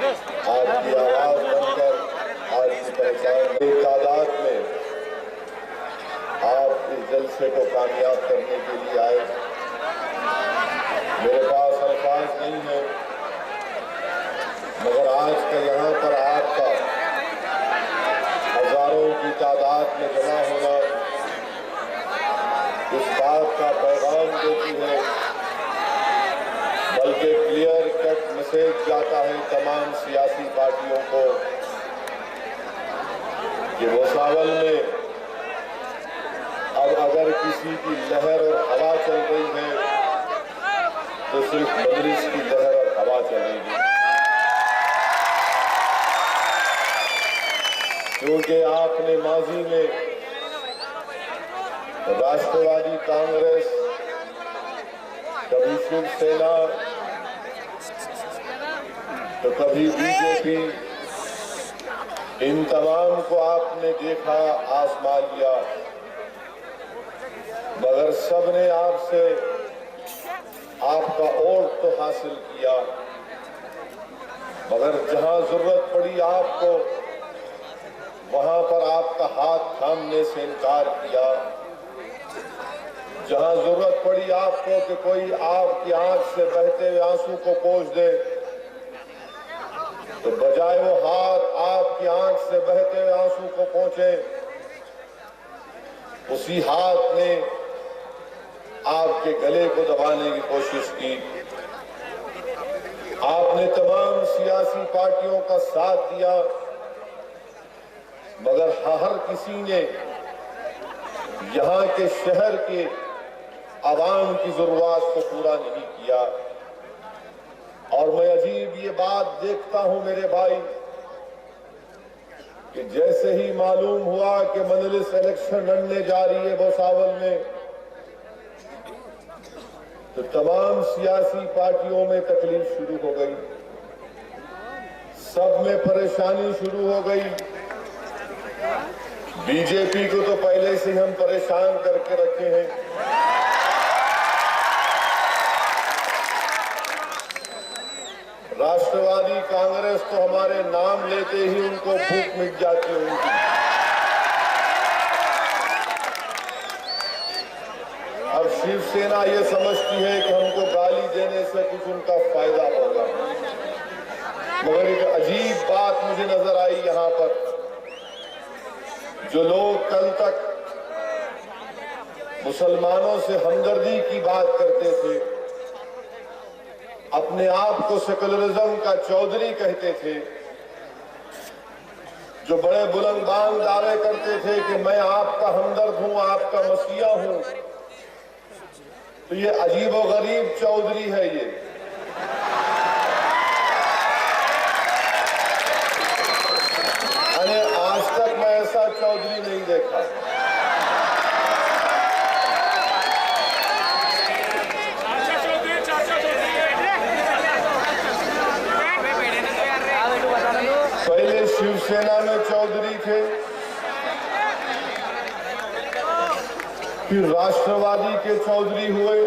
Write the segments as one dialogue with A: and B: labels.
A: आपकी आवाज बनकर आपकी पहचान की तादाद में आप इस जलसे को कामयाब करने के लिए आए। मेरे पास अल्फाज नहीं है, मगर आज का यहाँ पर आपका हजारों की तादाद में जमा होना इस बात का पैगाम देती है, बल्कि क्लियर कट मैसेज जाता है तमाम सियासी पार्टियों को कि भुसावल में अब अगर किसी की लहर और हवा चल रही है तो सिर्फ मजलिस की लहर और हवा चलेगी, क्योंकि आपने माजी में राष्ट्रवादी कांग्रेस, कभी शिवसेना तो कभी बीजेपी, इन तमाम को आपने देखा, आजमा लिया, मगर सबने आपसे आपका वोट तो हासिल किया, मगर जहां जरूरत पड़ी आपको वहां पर आपका हाथ थामने से इनकार किया। जहां जरूरत पड़ी आपको कि कोई आपकी आंख से बहते हुए आंसू को पोंछ दे, तो बजाय वो हाथ आपकी आंख से बहते हुए आंसू को पोंछे, उसी हाथ ने आपके गले को दबाने की कोशिश की। आपने तमाम सियासी पार्टियों का साथ दिया, मगर हर किसी ने यहाँ के शहर के आवाम की जरूरत को पूरा नहीं किया। और मैं अजीब ये बात देखता हूं मेरे भाई कि जैसे ही मालूम हुआ कि मजलिस इलेक्शन लड़ने जा रही है भुसावल में, तो तमाम सियासी पार्टियों में तकलीफ शुरू हो गई, सब में परेशानी शुरू हो गई। बीजेपी को तो पहले से हम परेशान करके रखे हैं, राष्ट्रवादी कांग्रेस तो हमारे नाम लेते ही उनको भूख मिट जाती उनकी। अब शिवसेना ये समझती है कि हमको गाली देने से कुछ उनका फायदा होगा, मगर एक अजीब बात मुझे नजर आई यहाँ पर। जो लोग कल तक मुसलमानों से हमदर्दी की बात करते थे, अपने आप को सेकुलरिज्म का चौधरी कहते थे, जो बड़े बुलंदबान दावे करते थे कि मैं आपका हमदर्द हूं, आपका मसीहा हूं, तो ये अजीबो गरीब चौधरी है ये। अरे आज तक मैं ऐसा चौधरी नहीं देखा। पहले शिवसेना में चौधरी थे, फिर राष्ट्रवादी के चौधरी हुए,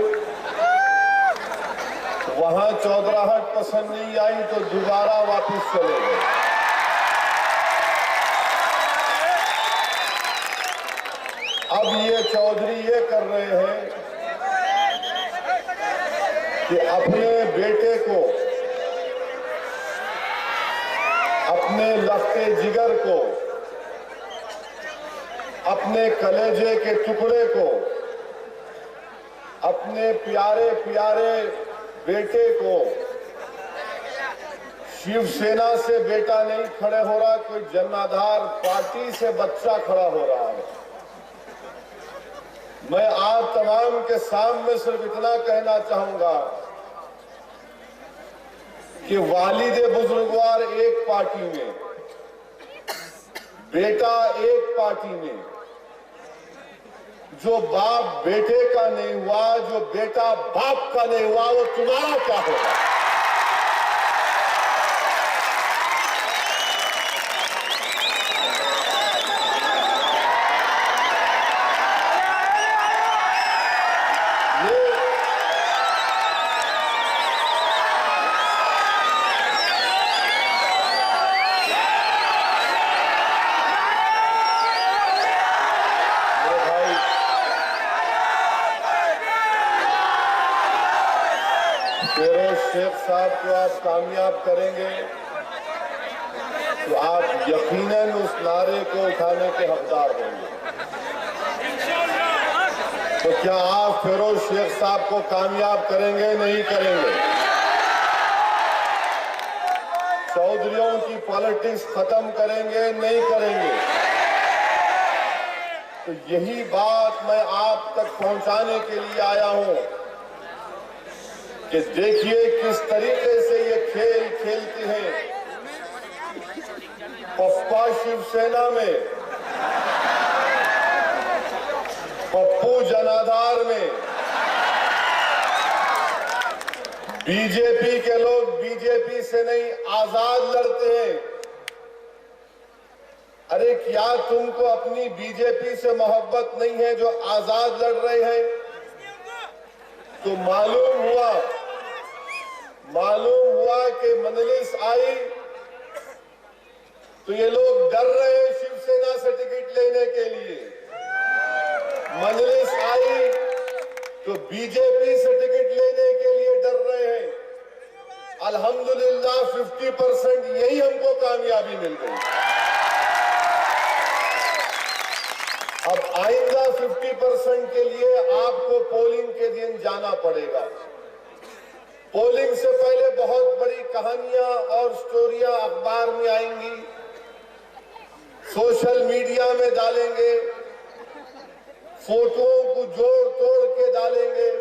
A: वहां चौधराहट पसंद नहीं आई तो दोबारा वापस चले गए। अब ये चौधरी ये कर रहे हैं कि अपने बेटे को, अपने लफ्ते जिगर को, अपने कलेजे के टुकड़े को, अपने प्यारे प्यारे बेटे को, शिवसेना से बेटा नहीं खड़े हो रहा, कोई जनाधार पार्टी से बच्चा खड़ा हो रहा है। मैं आप तमाम के सामने सिर्फ इतना कहना चाहूंगा कि वालिद बुजुर्गवार एक पार्टी में, बेटा एक पार्टी में, जो बाप बेटे का नहीं हुआ, जो बेटा बाप का नहीं हुआ, वो तुम्हारा क्या होगा? फिरोज शेख साहब को आप कामयाब करेंगे तो आप यकीनन उस नारे को उठाने के हकदार होंगे। तो क्या आप फिरोज शेख साहब को कामयाब करेंगे? नहीं करेंगे? चौधरियों की पॉलिटिक्स खत्म करेंगे? नहीं करेंगे? तो यही बात मैं आप तक पहुंचाने के लिए आया हूं कि देखिए किस तरीके से ये खेल खेलते हैं। पप्पा शिवसेना में, पप्पू जनाधार में, बीजेपी के लोग बीजेपी से नहीं आजाद लड़ते हैं। अरे क्या तुमको अपनी बीजेपी से मोहब्बत नहीं है जो आजाद लड़ रहे हैं? तो मालूम हुआ कि मजलिस आई तो ये लोग डर रहे हैं शिवसेना से टिकट लेने के लिए। मजलिस आई तो बीजेपी से टिकट लेने के लिए डर रहे हैं। अल्हम्दुलिल्लाह 50% यही हमको कामयाबी मिल गई। अब आइंदा 50% के लिए आपको पोलिंग के दिन जाना पड़ेगा। पोलिंग से पहले बहुत बड़ी कहानियां और स्टोरियां अखबार में आएंगी, सोशल मीडिया में डालेंगे, फोटोओं को जोड़ तोड़ के डालेंगे।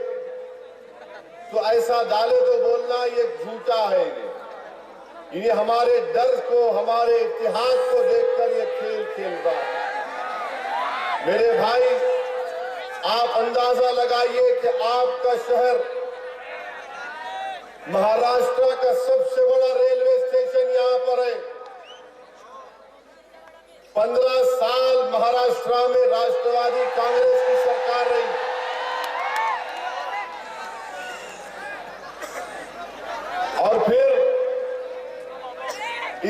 A: तो ऐसा डाले तो बोलना ये झूठा है। ये हमारे डर को, हमारे इतिहास को देखकर ये खेल खेल रहा है। मेरे भाई, आप अंदाजा लगाइए कि आपका शहर महाराष्ट्र का सबसे बड़ा रेलवे स्टेशन यहां पर है। 15 साल महाराष्ट्र में राष्ट्रवादी कांग्रेस की सरकार रही। और फिर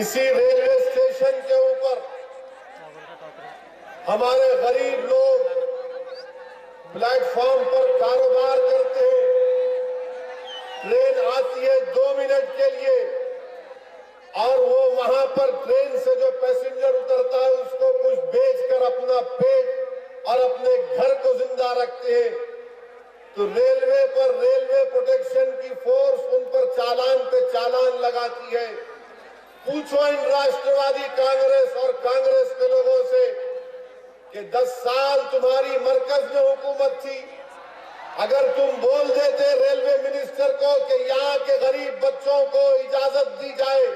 A: इसी रेलवे स्टेशन के ऊपर हमारे गरीब लोग प्लेटफॉर्म पर कारोबार करते हैं। ट्रेन आती है 2 मिनट के लिए और वो वहां पर ट्रेन से जो पैसेंजर उतरता है उसको कुछ बेचकर अपना पेट और अपने घर को जिंदा रखते हैं। तो रेलवे पर रेलवे प्रोटेक्शन की फोर्स उन पर चालान पे चालान लगाती है। पूछो इन राष्ट्रवादी कांग्रेस और कांग्रेस के लोगों से कि 10 साल तुम्हारी मरकज में हुकूमत थी। अगर तुम बोल देते रेलवे मिनिस्टर को कि यहाँ के गरीब बच्चों को इजाजत दी जाए,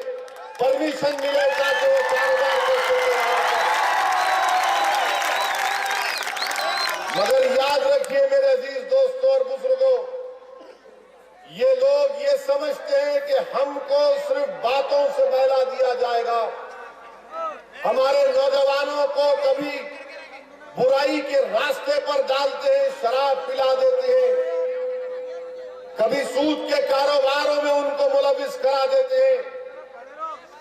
A: परमिशन मिले ताकि वो कारोबार कर सके। मगर याद रखिए मेरे अजीज दोस्तों और बुजुर्गों, ये लोग ये समझते हैं कि हमको सिर्फ बातों से बहला दिया जाएगा। हमारे नौजवानों को कभी बुराई के रास्ते पर डालते हैं, शराब पिला देते हैं, कभी सूद के कारोबारों में उनको मुलविस करा देते हैं,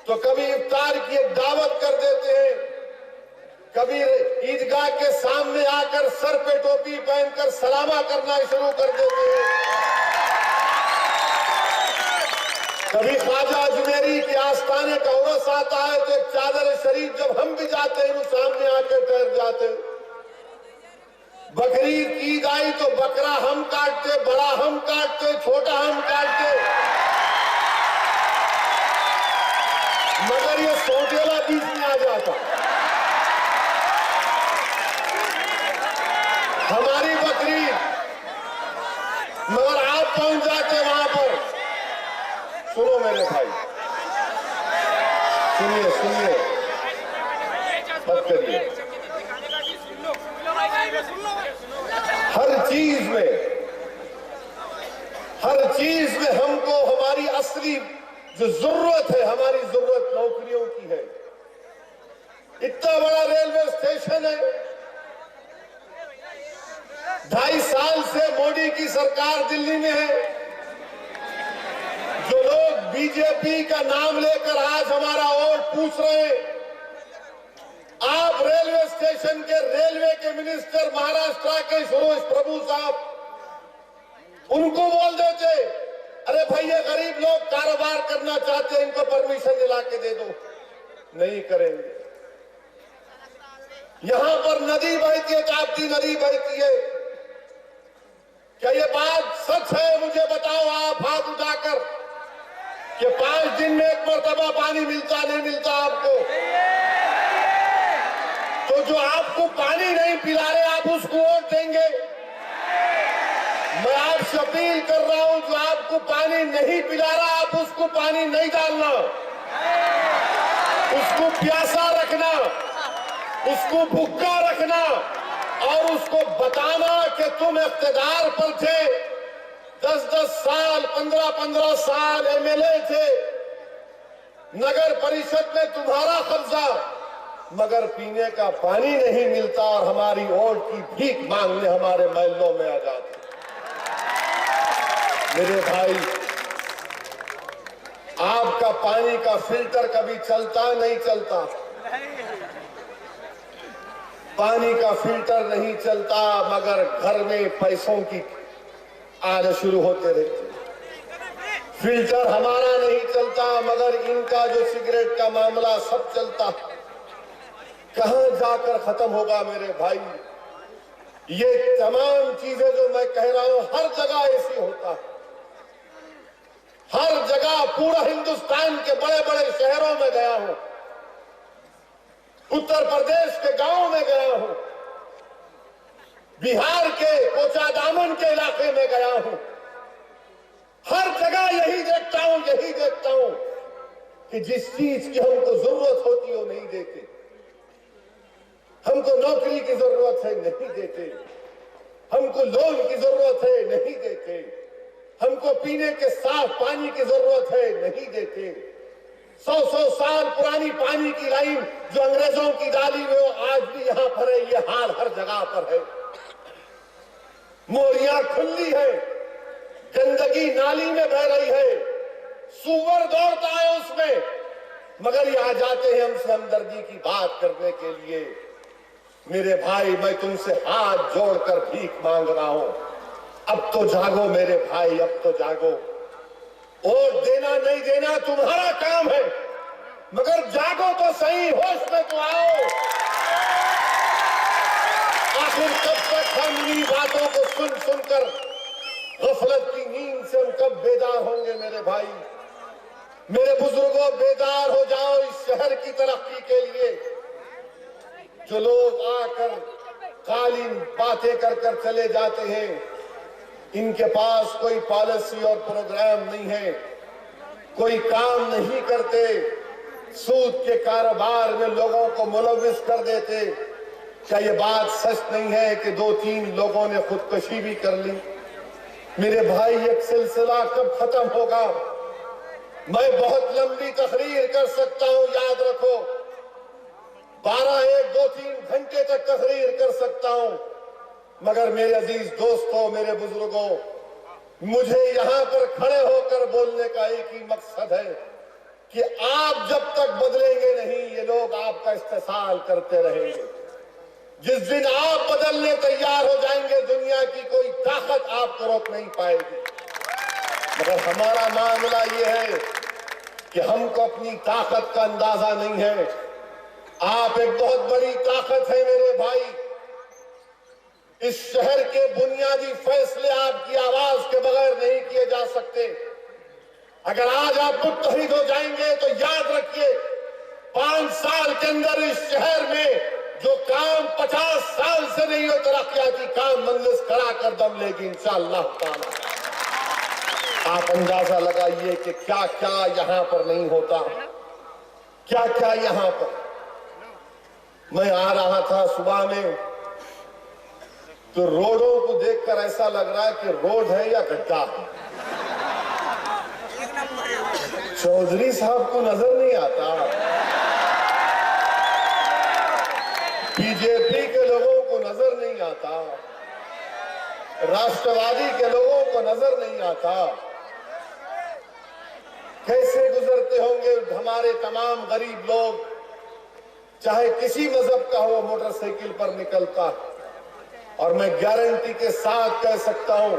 A: तो कभी इफ्तार की एक दावत कर देते हैं, कभी ईदगाह के सामने आकर सर पे टोपी पहनकर सलामा करना शुरू कर देते हैं, कभी ख्वाजा अजमेरी के आस्थाने का उर्स आता है तो एक चादर शरीफ जब हम भी जाते हैं सामने आकर ठहर जाते हैं। बकरीद की ईद आई तो बकरा हम काटते, बड़ा हम काटते, छोटा हम काटते, मगर ये सौतेला बीच में आ जाता। हमारी बकरीद, मगर आप पहुंच जाते वहां पर। सुनो मेरे भाई, सुनिए सुनिए, मत करिए। हर चीज में हमको हमारी असली जो जरूरत है, हमारी जरूरत नौकरियों की है। इतना बड़ा रेलवे स्टेशन है, 2.5 साल से मोदी की सरकार दिल्ली में है। जो लोग बीजेपी का नाम लेकर आज हमारा वोट पूछ रहे हैं, आप रेलवे स्टेशन के रेलवे के मिनिस्टर महाराष्ट्र के सुरेश प्रभु साहब, उनको बोल देते, अरे भाई ये गरीब लोग कारोबार करना चाहते हैं, इनको परमिशन दिला के दे दो, नहीं करेंगे। यहां पर नदी बहती है, ताप्ती नदी बहती है, क्या ये बात सच है? मुझे बताओ आप हाथ उठाकर कि 5 दिन में एक मरतबा पानी मिलता नहीं मिलता आपको? तो जो आपको पानी नहीं पिला रहे आप उसको वोट देंगे? मैं आपसे अपील कर रहा हूं, जो आपको पानी नहीं पिला रहा आप उसको पानी नहीं डालना, उसको प्यासा रखना, उसको भूखा रखना और उसको बताना कि तुम इख्तिदार पर थे, 10-10 साल 15-15 साल एमएलए थे, नगर परिषद में तुम्हारा कब्जा, मगर पीने का पानी नहीं मिलता और हमारी वोट की भीख मांगने हमारे महलों में आ जाते। मेरे भाई, आपका पानी का फिल्टर कभी चलता नहीं चलता, पानी का फिल्टर नहीं चलता, मगर घर में पैसों की आने शुरू होते रहते। फिल्टर हमारा नहीं चलता, मगर इनका जो सिगरेट का मामला सब चलता। कहां जाकर खत्म होगा मेरे भाई? ये तमाम चीजें जो मैं कह रहा हूं हर जगह ऐसी होता है, हर जगह। पूरा हिंदुस्तान के बड़े बड़े शहरों में गया हूं, उत्तर प्रदेश के गांवों में गया हूं, बिहार के कोचादामन के इलाके में गया हूं, हर जगह यही देखता हूं कि जिस चीज की हमको जरूरत होती है वो नहीं देते। हमको नौकरी की जरूरत है, नहीं देते। हमको लोन की जरूरत है, नहीं देते। हमको पीने के साफ पानी की जरूरत है, नहीं देते। 100-100 साल पुरानी पानी की लाइन जो अंग्रेजों की डाली हुई वो आज भी यहां पर है। ये हाल हर जगह पर है। मोरियां खुली है, गंदगी नाली में बह रही है, सुअर दौड़ता है उसमें, मगर ये आ जाते हैं हमसे हमदर्दी की बात करने के लिए। मेरे भाई, मैं तुमसे हाथ जोड़कर भीख मांग रहा हूं, अब तो जागो मेरे भाई, अब तो जागो। वोट देना नहीं देना तुम्हारा काम है, मगर जागो तो सही, होश में तो आओ। आखिर कब तक हम इन्हीं बातों को सुन सुनकर गफलत की नींद से हम कब बेदार होंगे? मेरे भाई, मेरे बुजुर्गों, बेदार हो जाओ इस शहर की तरक्की के लिए। जो लोग आकर कालीन बातें कर कर चले जाते हैं, इनके पास कोई पॉलिसी और प्रोग्राम नहीं है, कोई काम नहीं करते, सूद के कारोबार में लोगों को मुलविस कर देते। क्या ये बात सच नहीं है कि 2-3 लोगों ने खुदकुशी भी कर ली? मेरे भाई, एक सिलसिला कब खत्म होगा? मैं बहुत लंबी तकरीर कर सकता हूं, याद रखो, 12, 1, 2, 3 घंटे तक तकरीर कर सकता हूं, मगर मेरे अजीज दोस्तों, मेरे बुजुर्गों, मुझे यहां पर खड़े होकर बोलने का एक ही मकसद है कि आप जब तक बदलेंगे नहीं, ये लोग आपका इस्तेसाल करते रहेंगे। जिस दिन आप बदलने तैयार हो जाएंगे, दुनिया की कोई ताकत आपको रोक नहीं पाएगी। मगर हमारा मामला ये है कि हमको अपनी ताकत का अंदाजा नहीं है। आप एक बहुत बड़ी ताकत है मेरे भाई। इस शहर के बुनियादी फैसले आपकी आवाज के बगैर नहीं किए जा सकते। अगर आज आप मुत्तहिद हो जाएंगे तो याद रखिए, 5 साल के अंदर इस शहर में जो काम 50 साल से नहीं हो, तरक्याती काम मंजिल खड़ा कर दम लेगी इंशाअल्लाह ताला। आप अंदाजा लगाइए कि क्या क्या यहां पर नहीं होता, क्या क्या यहां पर। मैं आ रहा था सुबह में तो रोडों को देखकर ऐसा लग रहा है कि रोड है या गड्ढा है। चौधरी साहब को नजर नहीं आता, बीजेपी के लोगों को नजर नहीं आता, राष्ट्रवादी के लोगों को नजर नहीं आता। कैसे गुजरते होंगे हमारे तमाम गरीब लोग, चाहे किसी मजहब का हो, मोटरसाइकिल पर निकलता। और मैं गारंटी के साथ कह सकता हूं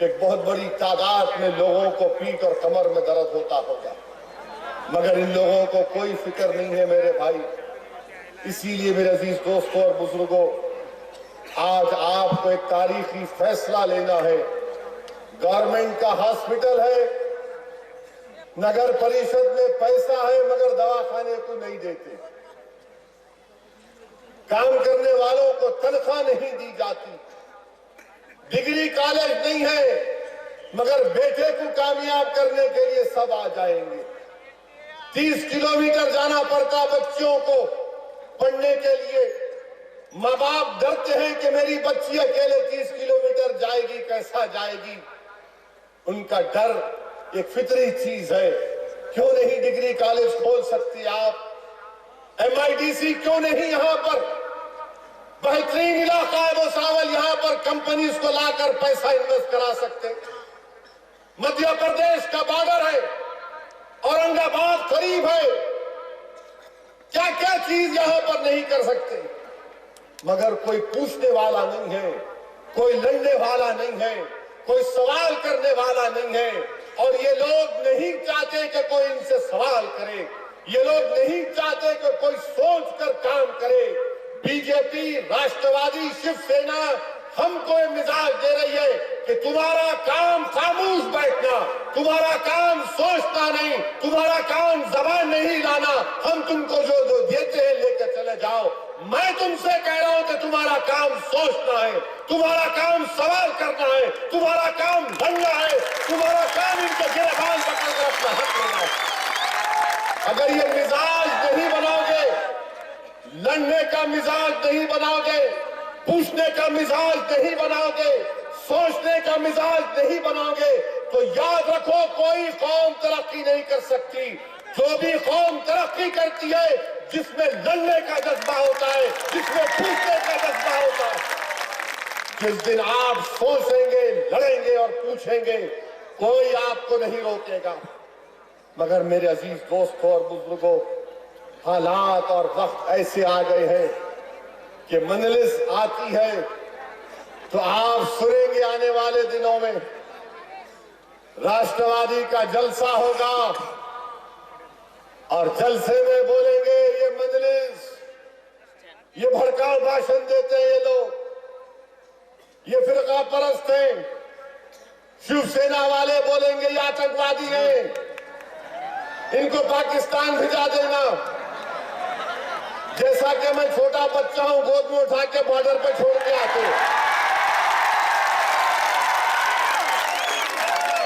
A: एक बहुत बड़ी तादाद में लोगों को पीठ और कमर में दर्द होता होगा, मगर इन लोगों को कोई फिक्र नहीं है मेरे भाई। इसीलिए मेरे अजीज दोस्तों और बुजुर्गों, आज आपको एक तारीखी फैसला लेना है। गवर्नमेंट का हॉस्पिटल है, नगर परिषद में पैसा है, मगर दवाखाने को नहीं देते। काम करने वालों को तनख्वाह नहीं दी जाती। डिग्री कॉलेज नहीं है, मगर बेटे को कामयाब करने के लिए सब आ जाएंगे। 30 किलोमीटर जाना पड़ता बच्चियों को पढ़ने के लिए। माँ बाप डरते हैं कि मेरी बच्ची अकेले 30 किलोमीटर जाएगी, कैसा जाएगी। उनका डर एक फितरी चीज है। क्यों नहीं डिग्री कॉलेज खोल सकती आप? MIDC क्यों नहीं यहां पर? बेहतरीन इलाका है भुसावल, यहां पर कंपनीज को लाकर पैसा इन्वेस्ट करा सकते। मध्य प्रदेश का बॉर्डर है, औरंगाबाद करीब है, क्या क्या चीज यहां पर नहीं कर सकते। मगर कोई पूछने वाला नहीं है, कोई लड़ने वाला नहीं है, कोई सवाल करने वाला नहीं है। और ये लोग नहीं चाहते कि कोई इनसे सवाल करे, ये लोग नहीं चाहते कि कोई सोच कर काम करे। बीजेपी, राष्ट्रवादी, शिवसेना हमको ये मिजाज दे रही है कि तुम्हारा काम खामोश बैठना, तुम्हारा काम सोचना नहीं, तुम्हारा काम जबान नहीं लाना, हम तुमको जो जो देते हैं लेकर चले जाओ। मैं तुमसे कह रहा हूं कि तुम्हारा काम सोचना है, तुम्हारा काम सवाल करना है, तुम्हारा काम लड़ना है, तुम्हारा काम इनके गिरफ्तार पकड़कर अपना हक लेना है। अगर ये मिजाज नहीं बनाओगे, लड़ने का मिजाज नहीं बनाओगे, पूछने का मिजाज नहीं बनाओगे, सोचने का मिजाज नहीं बनाओगे, तो याद रखो कोई कौम तरक्की नहीं कर सकती। जो भी कौम तरक्की करती है जिसमें लड़ने का जज्बा होता है, जिसमें पूछने का जज्बा होता है। जिस दिन आप सोचेंगे, लड़ेंगे और पूछेंगे, कोई आपको नहीं रोकेगा। मगर मेरे अजीज दोस्तों और बुजुर्गों, हालात और वक्त ऐसे आ गए हैं कि मजलिस आती है तो आप सुनेंगे आने वाले दिनों में राष्ट्रवादी का जलसा होगा और जलसे में बोलेंगे ये मजलिस, ये भड़काऊ भाषण देते हैं ये लोग, ये फिरका परस्त हैं। शिवसेना वाले बोलेंगे ये आतंकवादी हैं, इनको पाकिस्तान भिजा देना। जैसा कि मैं छोटा बच्चा हूं, गोद में उठा के बॉर्डर पे छोड़ के आते।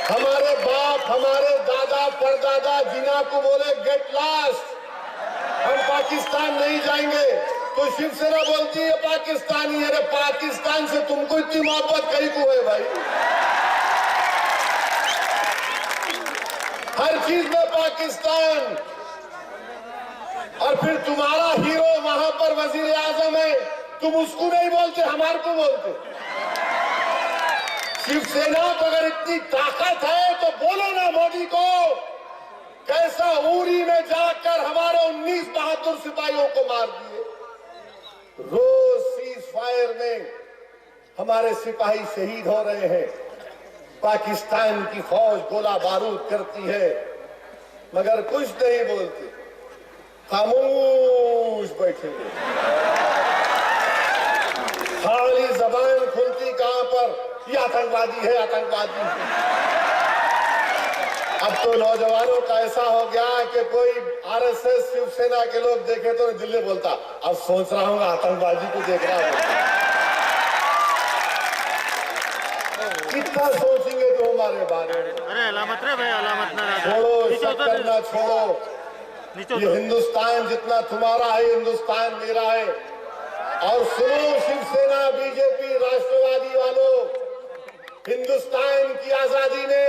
A: हमारे बाप, हमारे दादा, परदादा जिना को बोले गेट लास्ट, हम पाकिस्तान नहीं जाएंगे, तो शिवसेना बोलती है पाकिस्तानी। अरे पाकिस्तान से तुमको इतनी मोहब्बत कहीं को है भाई? हर चीज में पाकिस्तान। और फिर तुम्हारा हीरो वहां पर वजीर आजम है, तुम उसको नहीं बोलते, हमारे को बोलते। शिवसेना को अगर इतनी ताकत है तो बोलो ना मोदी को, कैसा उरी में जाकर हमारे 19 बहादुर सिपाहियों को मार दिए। रोज सीज फायर में हमारे सिपाही शहीद हो रहे हैं, पाकिस्तान की फौज गोला बारूद करती है, मगर कुछ नहीं बोलते, खामोश बैठेंगे। खाली जबान खुलती कहां पर, ये आतंकवादी है, आतंकवादी है। अब तो नौजवानों का ऐसा हो गया कि कोई RSS शिवसेना के लोग देखे तो दिल्ली बोलता, अब सोच रहा हूं आतंकवादी को देख रहा हूं। कितना सोचेंगे तो हमारे बारे में?
B: अरे अलामत रे भाई, अलामत ना
A: छोड़ो, सब करना छोड़ो। ये हिंदुस्तान जितना तुम्हारा है, हिंदुस्तान मेरा है। और सुनो शिवसेना, बीजेपी, राष्ट्रवादी वालों, हिंदुस्तान की आजादी ने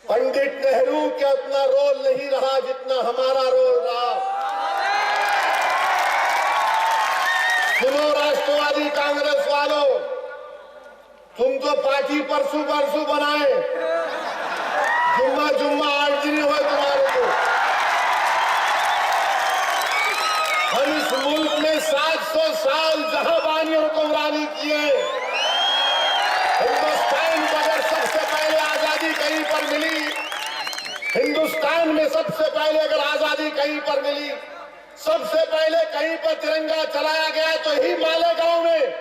A: पंडित नेहरू का उतना रोल नहीं रहा जितना हमारा रोल रहा। सुनो राष्ट्रवादी कांग्रेस वालों, तुम तो पार्टी परसों परसों बनाए, जुम्मा जुम्मा 8 दिन हुए तुम्हारे को। हम इस मुल्क में 700 साल जहां बानियों को हुक्मरानी किए, हिंदुस्तान में सबसे पहले अगर आजादी कहीं पर मिली, सबसे पहले कहीं पर तिरंगा चलाया गया तो यही मालेगांव में,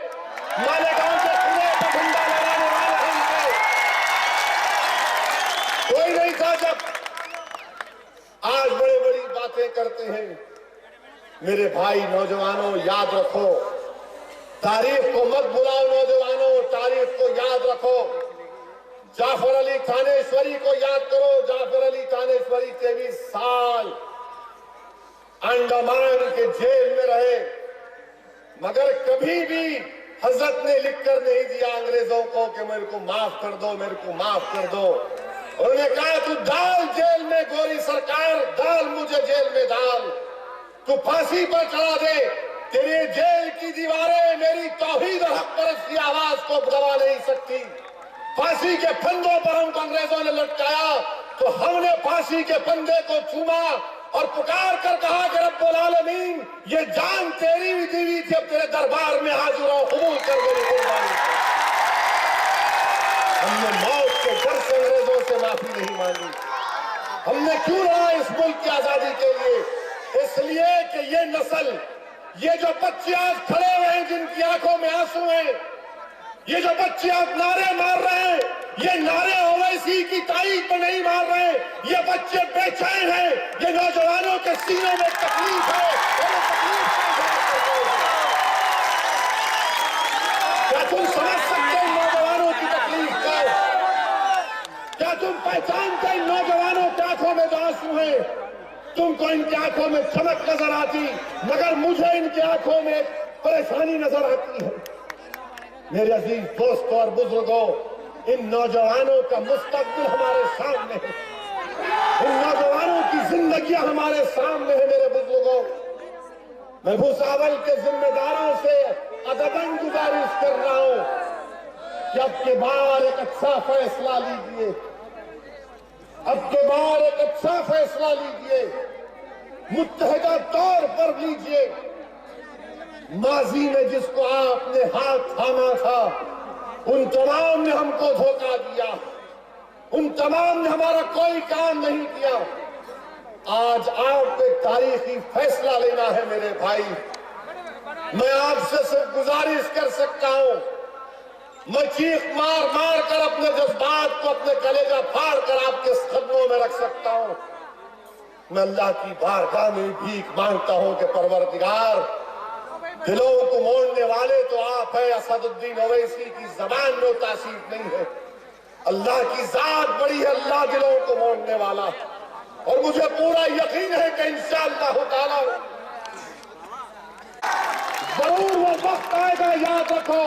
A: मालेगांव के खुले पर झंडा लगाने वाले हैं। कोई नहीं था जब। आज बड़ी बड़ी बातें करते हैं। मेरे भाई नौजवानों, याद रखो, तारीख को मत भुलाओ। नौजवानों, तारीख को याद रखो। जाफर अली थानेश्वरी को याद करो। जाफर अली थानेश्वरी 23 साल अंडमान के जेल में रहे, मगर कभी भी हजरत ने लिखकर नहीं दिया अंग्रेजों को कि मेरे को माफ कर दो, मेरे को माफ कर दो। उन्होंने कहा तू डाल जेल में गोरी सरकार, डाल मुझे जेल में डाल, तू फांसी पर चढ़ा दे। तेरे जेल की दीवारें मेरी तौहीद और हक परस्त की आवाज को दबा नहीं सकती। फांसी के फंदों पर हमको अंग्रेजों ने लटकाया तो हमने फांसी के फंदे को चूमा और पुकार कर कहा कि रब्बुल आलमीन, ये जान तेरी भी दी हुई थी, अब तेरे दरबार में हाजिर हो, कबूल कर मेरी कुर्बानी। हमने मौत के डर से अंग्रेजों से माफी नहीं मांगी। हमने क्यों लड़ा इस मुल्क की आजादी के लिए? इसलिए कि ये नस्ल, ये जो बच्चे आज खड़े हुए हैं जिनकी आंखों में आंसू हैं, ये जो बच्चे आज नारे मार रहे हैं, ये नारे ओवैसी की तारीफ में नहीं मार रहे हैं। ये बच्चे बेचैन हैं, ये नौजवानों के सीनों में तकलीफ है। क्या तुम समझ सकते हैं नौजवानों की तकलीफ को? क्या तुम पहचानते हैं नौजवानों की आंखों में जो आंसू हैं? तुमको इनकी आंखों में चमक नजर आती, मगर मुझे इनकी आंखों में परेशानी नजर आती है। मेरे अजीज दोस्तों और बुजुर्गों, इन नौजवानों का मुस्तकबिल हमारे सामने है। इन नौजवानों की जिंदगियां हमारे सामने है। मेरे बुजुर्गों, मैं भूसावल के जिम्मेदारों से अदबन गुजारिश कर रहा हूं कि अब के बार एक अच्छा फैसला लीजिए, अब के बार एक अच्छा फैसला लीजिए, मुत्तहिदा तौर पर लीजिए। माजी में जिसको आपने हाथ थामा था, उन तमाम ने हमको धोखा दिया, उन तमाम ने हमारा कोई काम नहीं किया। आज आपको एक तारीखी फैसला लेना है मेरे भाई। मैं आपसे सिर्फ गुजारिश कर सकता हूं, मैं चीख मार मार कर अपने जज्बात को, अपने कलेजा फाड़ कर आपके कदमों में रख सकता हूं। मैं अल्लाह की बारगाह में भीख मांगता हूं कि परवरदिगार, दिलों को मोड़ने वाले तो आप है। असदुद्दीन ओवैसी की जबान में तासीर नहीं है। अल्लाह की जात बड़ी है, अल्लाह दिलों को मोड़ने वाला। और मुझे पूरा यकीन है कि इंशाअल्लाह ताला जरूर वो वक्त आएगा। याद रखो,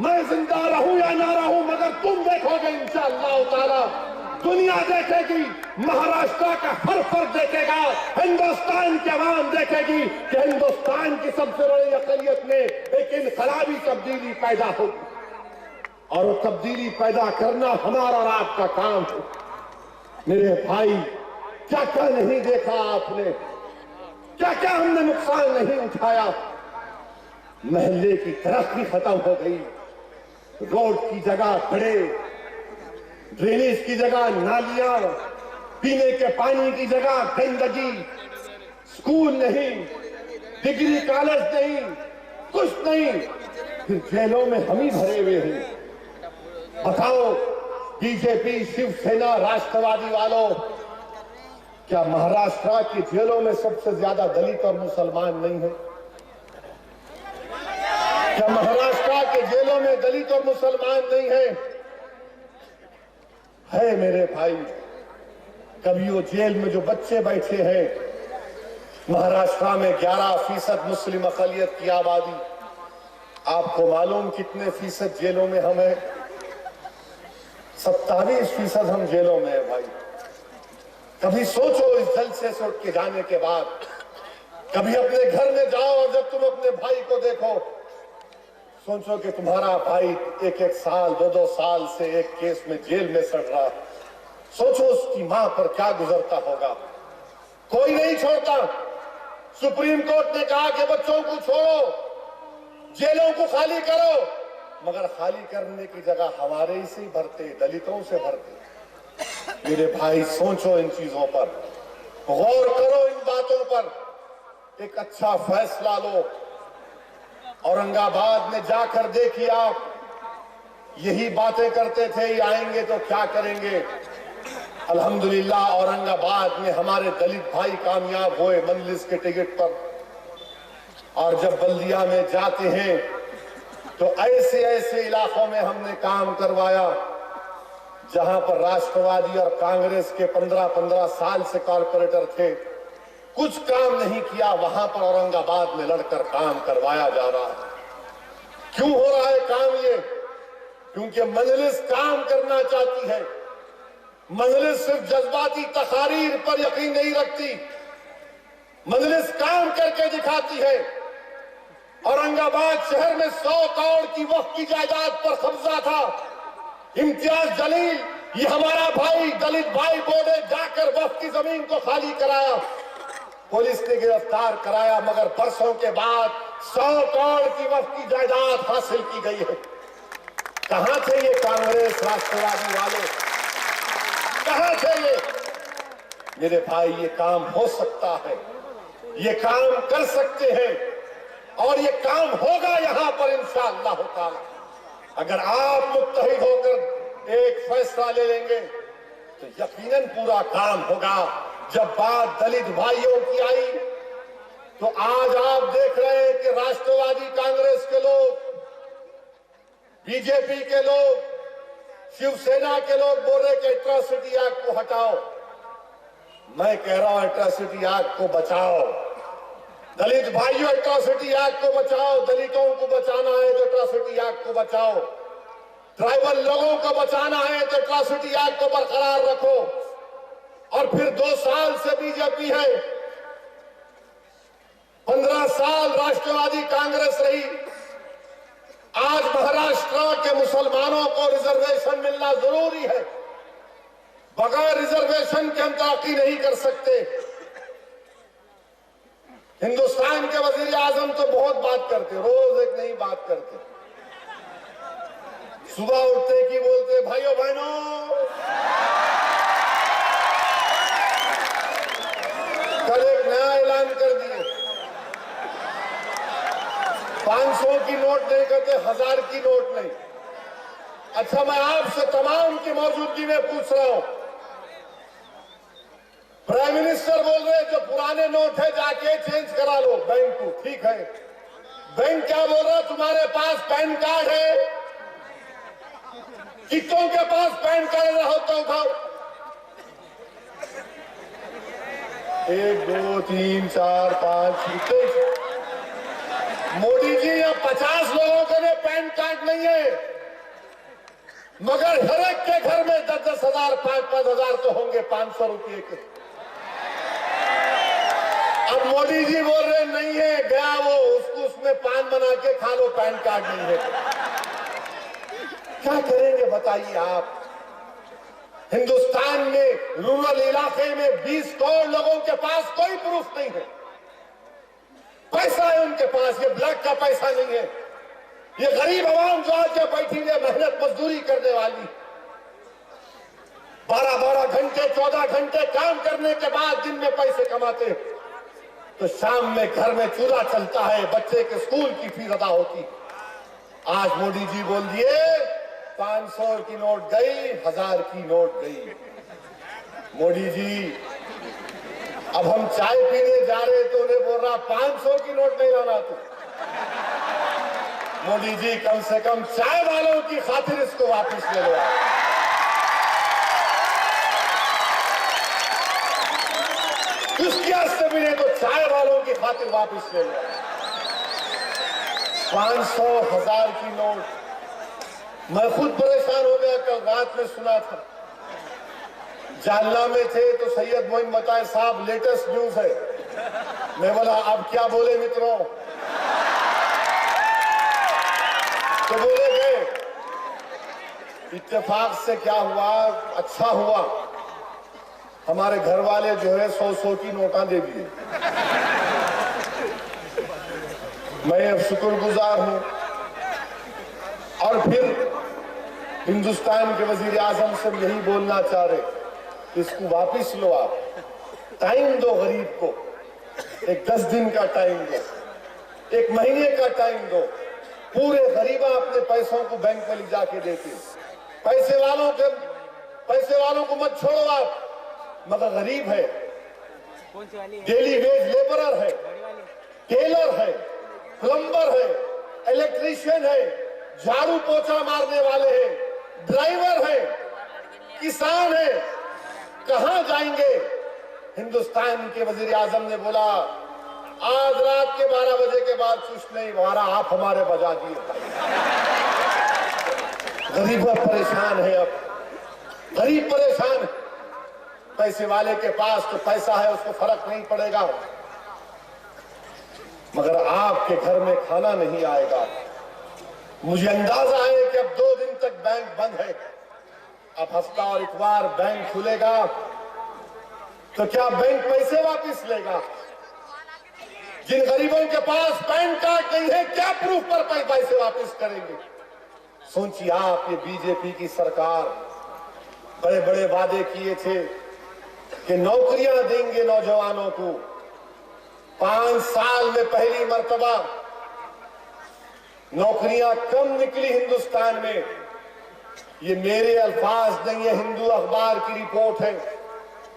A: मैं जिंदा रहूं या ना रहूं, मगर तुम देखोगे इंशाअल्लाह ताला, दुनिया देखेगी, महाराष्ट्र का हर फर्द देखेगा, हिंदुस्तान की आवाम देखेगी कि हिंदुस्तान की सबसे बड़ी अक़लियत में एक इनकलाबी तब्दीली पैदा होगी। और वो तब्दीली पैदा करना हमारा और आपका काम है। मेरे भाई, क्या क्या नहीं देखा आपने, क्या क्या हमने नुकसान नहीं उठाया। महल्ले की तरक्की खत्म हो गई, रोड की जगह खड़े, ड्रेनेज की जगह नालियां, पीने के पानी की जगह गंदगी, स्कूल नहीं, डिग्री कॉलेज नहीं, कुछ नहीं, फिर जेलों में हम ही भरे हुए हैं। बताओ बीजेपी, शिवसेना, राष्ट्रवादी वालों, क्या महाराष्ट्र की जेलों में सबसे ज्यादा दलित और मुसलमान नहीं है? क्या महाराष्ट्र के जेलों में दलित और मुसलमान नहीं है? है मेरे भाई। कभी वो जेल में जो बच्चे बैठे हैं, महाराष्ट्र में 11% मुस्लिम अक़लियत की आबादी, आपको मालूम कितने फीसद जेलों में हम हैं? 27% हम जेलों में है भाई। कभी सोचो, इस जलसे से उठ के जाने के बाद कभी अपने घर में जाओ और जब तुम अपने भाई को देखो, सोचो कि तुम्हारा भाई एक एक साल, दो साल से एक केस में जेल में सड़ रहा। सोचो उसकी मां पर क्या गुजरता होगा। कोई नहीं छोड़ता। सुप्रीम कोर्ट ने कहा कि बच्चों को छोड़ो, जेलों को खाली करो, मगर खाली करने की जगह हमारे ही से भरते, दलितों से भरते। मेरे भाई सोचो इन चीजों पर, गौर करो इन बातों पर, एक अच्छा फैसला लो। औरंगाबाद में जाकर देखिए आप, यही बातें करते थे ये आएंगे तो क्या करेंगे। अल्हम्दुलिल्लाह औरंगाबाद में हमारे दलित भाई कामयाब हुए मंजलिस के टिकट पर। और जब बल्दिया में जाते हैं तो ऐसे ऐसे इलाकों में हमने काम करवाया जहां पर राष्ट्रवादी और कांग्रेस के 15-15 साल से कॉर्पोरेटर थे, कुछ काम नहीं किया, वहां पर औरंगाबाद में लड़कर काम करवाया जा रहा है। क्यों हो रहा है काम ये? क्योंकि मजलिस काम करना चाहती है। मजलिस सिर्फ जज्बाती तकारीर पर यकीन नहीं रखती, मजलिस काम करके दिखाती है। औरंगाबाद शहर में 100 करोड़ की वक्फ की जायदाद पर कब्जा था। इम्तियाज जलील, ये हमारा भाई दलित भाई बोले, जाकर वक्फ की जमीन को खाली कराया, पुलिस ने गिरफ्तार कराया, मगर बरसों के बाद 100 करोड़ की वक्फ की जायदाद हासिल की गई है। कहां थे ये कांग्रेस राष्ट्रवादी वाले, कहां थे ये? मेरे भाई ये काम हो सकता है, ये काम कर सकते हैं और ये काम होगा यहां पर इंशाअल्लाह ताला। अगर आप मुत्तहिद होकर एक फैसला ले लेंगे तो यकीनन पूरा काम होगा। जब बात दलित भाइयों की आई तो आज आप देख रहे हैं कि राष्ट्रवादी कांग्रेस के लोग, बीजेपी के लोग, शिवसेना के लोग बोल रहे कि एट्रॉसिटी एक्ट को हटाओ। मैं कह रहा हूं एट्रॉसिटी एक्ट को बचाओ। दलित भाइयों, एट्रॉसिटी एक्ट को बचाओ। दलितों को बचाना है तो एट्रॉसिटी एक्ट को बचाओ। ट्राइबल लोगों को बचाना है तो एट्रॉसिटी एक्ट को बरकरार रखो। और फिर 2 साल से बीजेपी है, 15 साल राष्ट्रवादी कांग्रेस रही। आज महाराष्ट्र के मुसलमानों को रिजर्वेशन मिलना जरूरी है। बगैर रिजर्वेशन के हम तरक्की नहीं कर सकते। हिंदुस्तान के वजीर आजम तो बहुत बात करते, रोज एक नई बात करते। सुबह उठते की बोलते, भाइयों बहनों, कल एक नया ऐलान कर दिए, 500 की नोट नहीं करते, 1000 की नोट नहीं। अच्छा, मैं आपसे तमाम की मौजूदगी में पूछ रहा हूं, प्राइम मिनिस्टर बोल रहे जो पुराने नोट है जाके चेंज करा लो बैंक को, ठीक है। बैंक क्या बोल रहा, तुम्हारे पास पैन कार्ड है? कितनों के पास पैन कार्ड रहा तो उठाओ। 1 2 3 4 5 6। मोदी जी, यहाँ 50 लोगों के लिए पैन कार्ड नहीं है, मगर हर एक के घर में 10-10 हजार 5-5 हजार तो होंगे, 500 रुपये के। अब मोदी जी बोल रहे नहीं है, गया वो, उसको उसमें पान बना के खा लो, पैन कार्ड नहीं है। क्या करेंगे बताइए आप? हिंदुस्तान में रूरल इलाके में 20 करोड़ लोगों के पास कोई प्रूफ नहीं है। पैसा है उनके पास, ये ब्लैक का पैसा नहीं है। ये गरीब आवाम जो आज बैठी है मेहनत मजदूरी करने वाली, 12-12 घंटे 14 घंटे काम करने के बाद दिन में पैसे कमाते, तो शाम में घर में चूल्हा चलता है, बच्चे के स्कूल की फीस अदा होती। आज मोदी जी बोल दिए 500 की नोट गई, 1000 की नोट गई। मोदी जी, अब हम चाय पीने जा रहे तो उन्हें बोल रहा 500 की नोट नहीं लाना तू। मोदी जी, कम से कम चाय वालों की खातिर इसको वापस ले लो। किसकी से मिले तो चाय वालों की खातिर वापस ले लो। 500, 1000 की नोट, मैं खुद परेशान हो गया। कल रात में सुना था, जालना में थे तो सैयद मोइन बताए साहब लेटेस्ट न्यूज है। मैं बोला अब क्या बोले मित्रों? तो बोले गए इत्तेफाक से क्या हुआ, अच्छा हुआ, हमारे घर वाले जो है 100-100 की नोटा दे दिए। मैं अब शुक्रगुजार हूं। और फिर हिंदुस्तान के वजीर आजम से यही बोलना चाह रहे, इसको वापिस लो आप, टाइम दो गरीब को, एक 10 दिन का टाइम दो, एक महीने का टाइम दो। पूरे गरीबा अपने पैसों को बैंक में ले जाके देते। पैसे वालों को मत छोड़ो आप, मगर गरीब है, डेली वेज लेबरर है, टेलर है, प्लम्बर है, इलेक्ट्रीशियन है, झाड़ू पोछा मारने वाले हैं, ड्राइवर है, किसान है, कहां जाएंगे? हिंदुस्तान के वजीर आजम ने बोला आज रात के 12 बजे के बाद कुछ नहीं, हमारा आप हमारे बजा दिए। गरीब परेशान है, अब गरीब परेशान है। पैसे वाले के पास तो पैसा है, उसको फर्क नहीं पड़ेगा, मगर आपके घर में खाना नहीं आएगा। मुझे अंदाजा है कि अब 2 दिन तक बैंक बंद है, अब हफ्ता और इतवार बैंक खुलेगा, तो क्या बैंक पैसे वापस लेगा? जिन गरीबों के पास पैन कार्ड नहीं है, क्या प्रूफ पर पैसे वापस करेंगे? सोचिए आप, ये बीजेपी की सरकार बड़े बड़े वादे किए थे कि नौकरियां देंगे नौजवानों को। 5 साल में पहली मर्तबा नौकरियां कम निकली हिंदुस्तान में। ये मेरे अल्फाज नहीं है, हिंदू अखबार की रिपोर्ट है,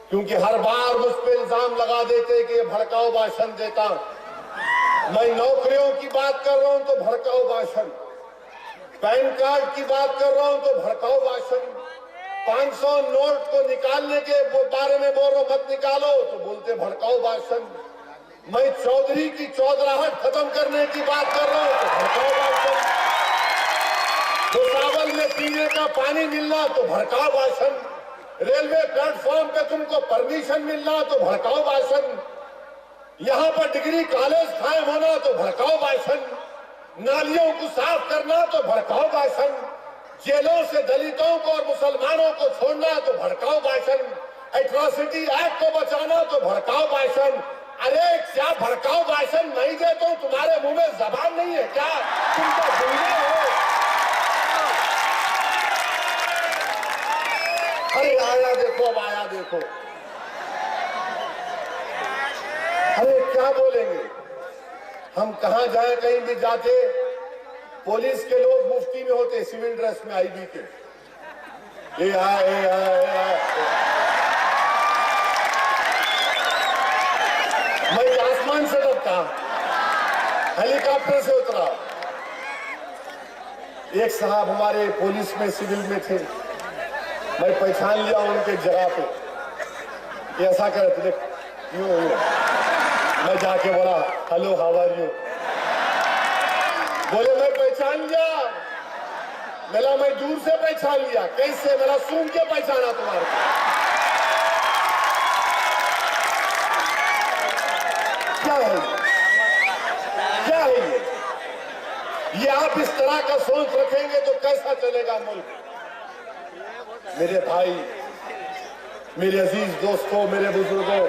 A: क्योंकि हर बार मुझ पर इल्जाम लगा देते कि ये भड़काऊ भाषण देता। मैं नौकरियों की बात कर रहा हूं तो भड़काऊ भाषण, पैन कार्ड की बात कर रहा हूं तो भड़काऊ भाषण, 500 नोट को निकालने के बारे में बोल रहा हूं, मत निकालो तो बोलते भड़काऊ भाषण। मैं चौधरी की चौधराहट खत्म करने की बात कर रहा हूं तो भड़काऊ भाषण। भुसावल में पीने का पानी मिलना तो भड़काऊ भाषण। रेलवे प्लेटफॉर्म पे तुमको परमिशन मिलना तो भड़काऊ भाषण। यहां पर डिग्री कॉलेज कायम होना तो भड़काऊ भाषण। नालियों को साफ करना तो भड़काऊ भाषण। जेलों से दलितों को और मुसलमानों को छोड़ना तो भड़काऊ भाषण। एट्रोसिटी एक्ट को बचाना तो भड़काऊ भाषण। अरे क्या भड़काऊ भाषण नहीं देता हूं? तुम्हारे मुंह में जबान नहीं है क्या? तुम तो भूले हो। अरे आया देखो, अब आया देखो। अरे क्या बोलेंगे हम? कहां जाए, कहीं भी जाते पुलिस के लोग मुफ्ती में होते, सिविल ड्रेस में आईबी के। ये मैं आसमान से डरता, हेलीकॉप्टर से उतरा। एक साहब हमारे पुलिस में सिविल में थे, मैं पहचान लिया उनके जगह पे। ये ऐसा कर थे, यूं मैं जाके बोला हेलो हाउ आर यू। बोले मैं पहचान लिया। मेरा मैं दूर से पहचान लिया। कैसे? मेरा सूंघ के पहचाना तुम्हारे को। क्या है क्या है ये आप इस तरह का सोच रखेंगे तो कैसा चलेगा मुल्क? मेरे भाई, मेरे अजीज दोस्तों, मेरे बुजुर्गों,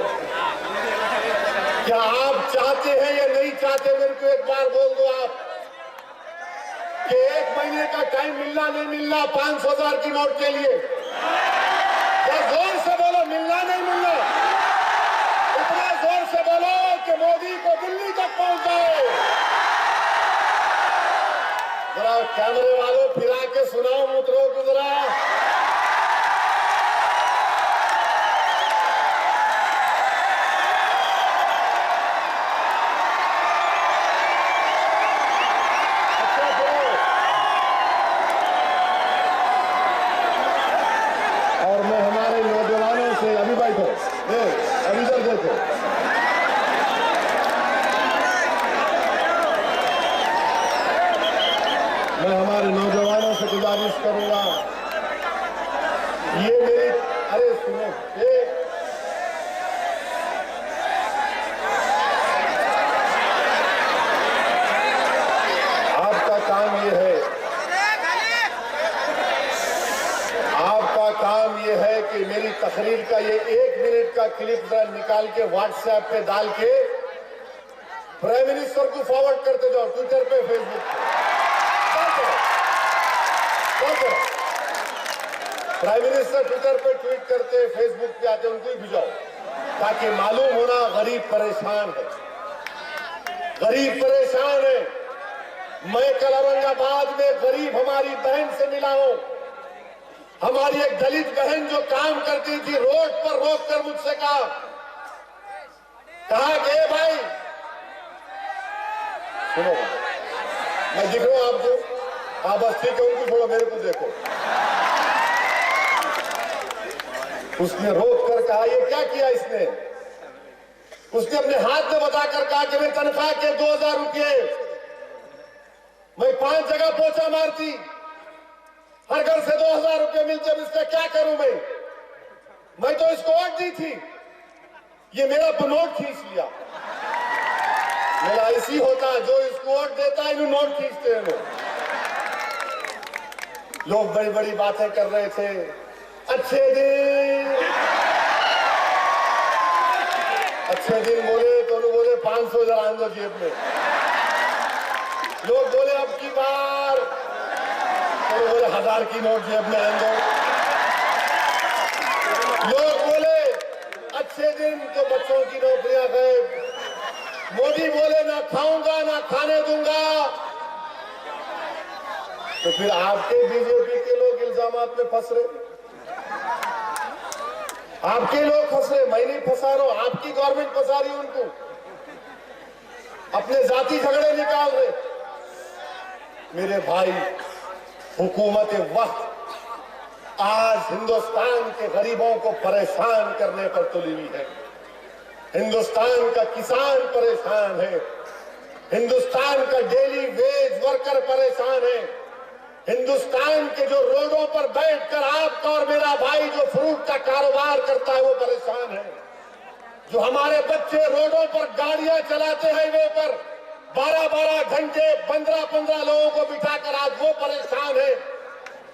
A: क्या आप चाहते हैं या नहीं चाहते? मेरे को एक बार बोल दो आप कि 1 महीने का टाइम मिलना नहीं मिलना 500,000 की नोट के लिए? जोर से बोलो, मिलना नहीं मिलना? इतना जोर से बोलो कि मोदी को दिल्ली तक पहुंच जाए। जरा कैमरे वालों फिरा के सुनाओ मित्रों को जरा। मैं हमारे नौजवानों से गुजारिश करूंगा, ये मेरी, अरे सुनो, आपका काम ये है, आपका काम ये है कि मेरी तकरीर का ये 1 मिनट का क्लिप जरा निकाल के व्हाट्सएप पे डाल के प्राइम मिनिस्टर को फॉरवर्ड करते जाओ, ट्विटर पे, फेसबुक पे। प्राइम मिनिस्टर ट्विटर पे ट्वीट करते, फेसबुक पे आते, उनको ही भिजाओ ताकि मालूम होना गरीब परेशान है, गरीब परेशान है। मैं कल औरंगाबाद में गरीब हमारी बहन से मिला हूं। हमारी एक दलित बहन जो काम करती थी, रोड पर रोककर मुझसे कहा कि भाई सुनो, मैं दिख रहा हूं आपको, आप बस ठीक है, उनको छोड़ो, मेरे को देखो। उसने रोक कर कहा, ये क्या किया इसने? उसने अपने हाथ में बताकर कहा कि मैं तनख्वाह के 2000 रुपये, मैं 5 जगह पोछा मारती, हर घर से 2000 रुपये मिलते, अब इसका क्या करूं मैं तो इसको वोट दी थी, ये मेरा नोट खींच लिया। मेरा ऐसी होता है, जो इसको वोट देता है इन्हें नोट खींचते हैं लोग। बड़ी बड़ी बातें कर रहे थे, अच्छे दिन बोले तो उन्होंने बोले 500 जरा आंदो जेब में। लोग बोले अब की बार, तो बोले 1000 की नोट जेब में आंदो। लोग बोले अच्छे दिन तो बच्चों की नौकरियां गए। मोदी बोले ना खाऊंगा ना खाने दूंगा। तो फिर आपके बीजेपी के लोग इल्जामात में फंस रहे, आपके लोग फंस रहे, मैं नहीं फंसा रहा हूं, आपकी गवर्नमेंट फंसा रही है उनको, अपने जाति झगड़े निकाल रहे। मेरे भाई, हुकूमत वक्त आज हिंदुस्तान के गरीबों को परेशान करने पर तुली हुई है। हिंदुस्तान का किसान परेशान है, हिंदुस्तान का डेली वेज वर्कर परेशान है, हिंदुस्तान के जो रोडों पर बैठकर आपका और मेरा भाई जो फ्रूट का कारोबार करता है वो परेशान है, जो हमारे बच्चे रोडों पर गाड़ियां चलाते हैं वे पर 12-12 घंटे 15-15 लोगों को बिठाकर आज वो परेशान है।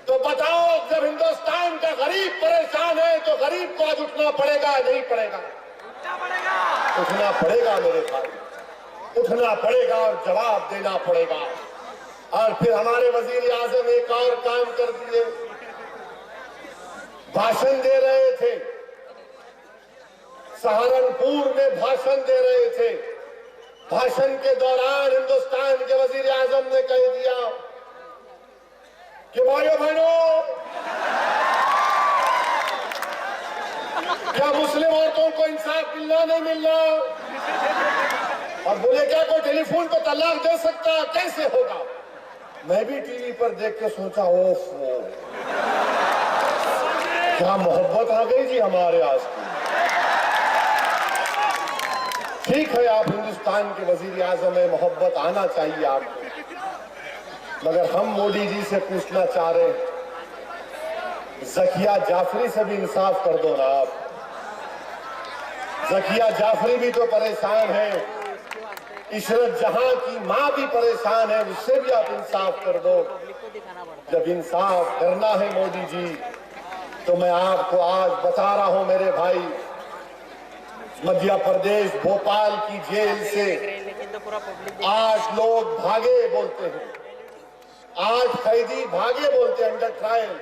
A: तो बताओ, जब हिंदुस्तान का गरीब परेशान है तो गरीब को आज उठना पड़ेगा, नहीं पड़ेगा? उठना पड़ेगा मेरे भाई, उठना पड़ेगा और जवाब देना पड़ेगा। और फिर हमारे वजीर आजम एक और काम कर दिए, भाषण दे रहे थे, सहारनपुर में भाषण दे रहे थे। भाषण के दौरान हिंदुस्तान के वजीर आजम ने कह दिया कि भाइयों बहनों, क्या मुस्लिम औरतों को इंसाफ मिलना नहीं मिलना? और बोले क्या कोई टेलीफोन को तलाक दे सकता? कैसे होगा? मैं भी टीवी पर देख के सोचा, ओफो, क्या मोहब्बत आ गई जी हमारे आस की। ठीक है, आप हिंदुस्तान के वजीर आजम है, मोहब्बत आना चाहिए आपको, मगर हम मोदी जी से पूछना चाह रहे हैं, ज़किया जाफरी से भी इंसाफ कर दो ना आप। ज़किया जाफरी भी तो परेशान है, इशरत जहां की मां भी परेशान है, उससे भी आप इंसाफ कर दो। जब इंसाफ करना है मोदी जी, तो मैं आपको आज बता रहा हूं मेरे भाई, मध्य प्रदेश भोपाल की जेल से 8 लोग भागे बोलते हैं, 8 कैदी भागे बोलते हैं अंडर ट्रायल।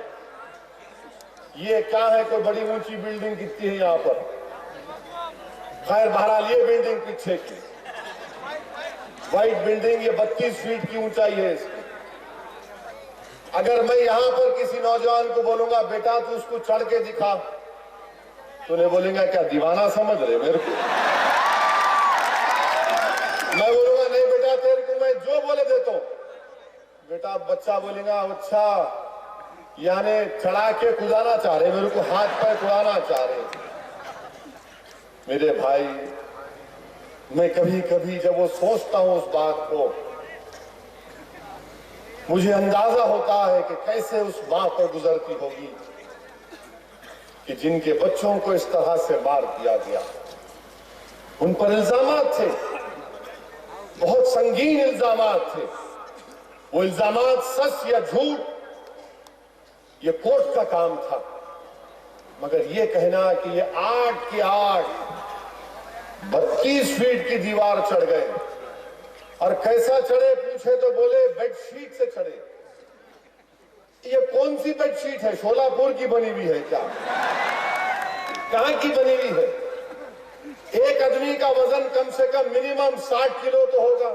A: ये क्या है, कोई बड़ी ऊंची बिल्डिंग कितनी है यहाँ पर? खैर बहरहाल ये बिल्डिंग पीछे की व्हाइट बिल्डिंग, ये 32 फीट की ऊंचाई है इसकी। अगर मैं यहां पर किसी नौजवान को बोलूंगा बेटा तू उसको चढ़ के दिखा, तो उन्हें बोलेंगे क्या दीवाना समझ रहे मेरे को? मैं बोलूंगा नहीं बेटा तेरे को मैं जो बोले देता हूं। बेटा बच्चा बोलेगा अच्छा, यानी चढ़ा के कुदाना चाह रहे, मेरे को हाथ पैर कुदाना चाह रहे। मेरे भाई, मैं कभी कभी जब वो सोचता हूं उस बात को, मुझे अंदाजा होता है कि कैसे उस मां पर गुजरती होगी कि जिनके बच्चों को इस तरह से मार दिया गया। उन पर इल्जामात थे, बहुत संगीन इल्जामात थे। वो इल्जामात सच या झूठ ये कोर्ट का काम था, मगर ये कहना कि ये 8 के 8 32 फीट की दीवार चढ़ गए, और कैसा चढ़े पूछे तो बोले बेडशीट से चढ़े। ये कौन सी बेडशीट है? शोलापुर की बनी हुई है क्या? कहां की बनी हुई है? एक आदमी का वजन कम से कम मिनिमम 60 किलो तो होगा।